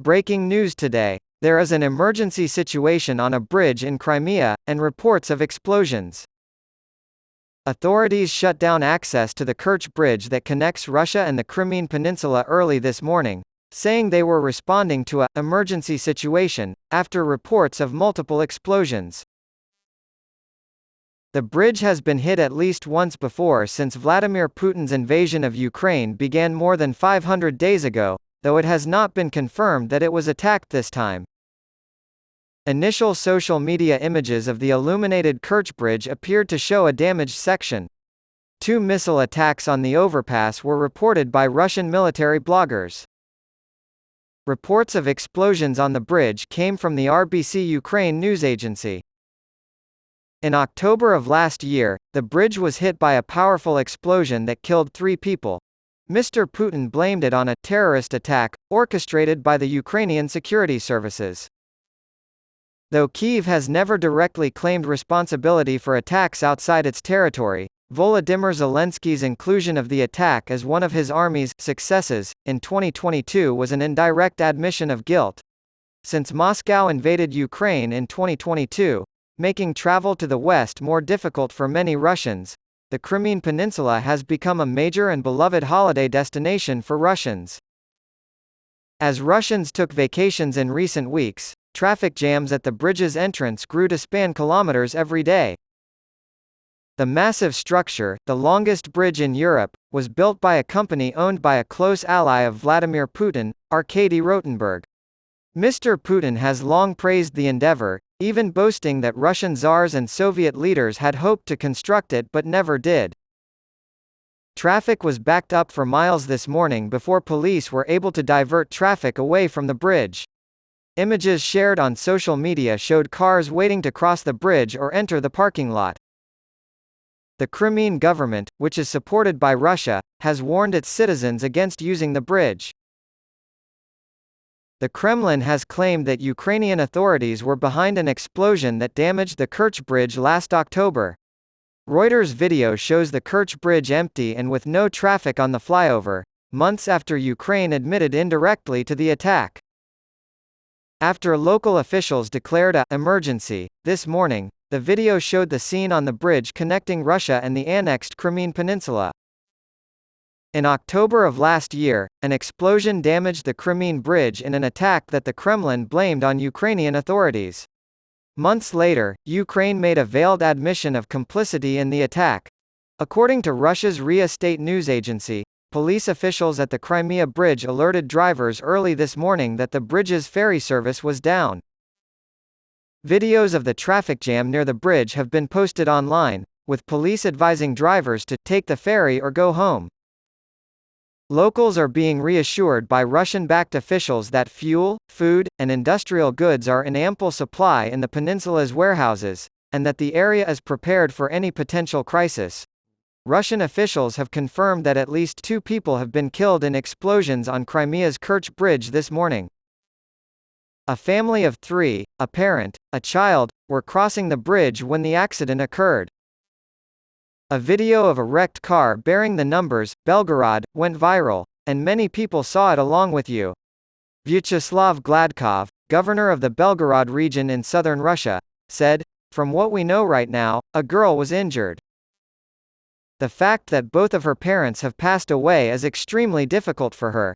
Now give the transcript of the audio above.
Breaking news today. There is an emergency situation on a bridge in Crimea, and reports of explosions. Authorities shut down access to the Kerch Bridge that connects Russia and the Crimean Peninsula early this morning, saying they were responding to an emergency situation, after reports of multiple explosions. The bridge has been hit at least once before since Vladimir Putin's invasion of Ukraine began more than 500 days ago, though it has not been confirmed that it was attacked this time. Initial social media images of the illuminated Kerch Bridge appeared to show a damaged section. 2 missile attacks on the overpass were reported by Russian military bloggers. Reports of explosions on the bridge came from the RBC Ukraine news agency. In October of last year, the bridge was hit by a powerful explosion that killed 3 people. Mr. Putin blamed it on a terrorist attack, orchestrated by the Ukrainian security services. Though Kyiv has never directly claimed responsibility for attacks outside its territory, Volodymyr Zelensky's inclusion of the attack as one of his army's successes in 2022 was an indirect admission of guilt. Since Moscow invaded Ukraine in 2022, making travel to the west more difficult for many Russians, the Crimean Peninsula has become a major and beloved holiday destination for Russians. As Russians took vacations in recent weeks, traffic jams at the bridge's entrance grew to span kilometers every day. The massive structure, the longest bridge in Europe, was built by a company owned by a close ally of Vladimir Putin, Arkady Rotenberg. Mr. Putin has long praised the endeavor, even boasting that Russian czars and Soviet leaders had hoped to construct it but never did. Traffic was backed up for miles this morning before police were able to divert traffic away from the bridge. Images shared on social media showed cars waiting to cross the bridge or enter the parking lot. The Crimean government, which is supported by Russia, has warned its citizens against using the bridge. The Kremlin has claimed that Ukrainian authorities were behind an explosion that damaged the Kerch Bridge last October. Reuters video shows the Kerch Bridge empty and with no traffic on the flyover, months after Ukraine admitted indirectly to the attack. After local officials declared an emergency this morning, the video showed the scene on the bridge connecting Russia and the annexed Crimean Peninsula. In October of last year, an explosion damaged the Crimean Bridge in an attack that the Kremlin blamed on Ukrainian authorities. Months later, Ukraine made a veiled admission of complicity in the attack. According to Russia's RIA state news agency, police officials at the Crimea Bridge alerted drivers early this morning that the bridge's ferry service was down. Videos of the traffic jam near the bridge have been posted online, with police advising drivers to take the ferry or go home. Locals are being reassured by Russian-backed officials that fuel, food, and industrial goods are in ample supply in the peninsula's warehouses, and that the area is prepared for any potential crisis. Russian officials have confirmed that at least 2 people have been killed in explosions on Crimea's Kerch Bridge this morning. A family of 3, a parent, a child, were crossing the bridge when the accident occurred. A video of a wrecked car bearing the numbers, Belgorod, went viral, and many people saw it along with you. Vyacheslav Gladkov, governor of the Belgorod region in southern Russia, said, "From what we know right now, a girl was injured. The fact that both of her parents have passed away is extremely difficult for her,"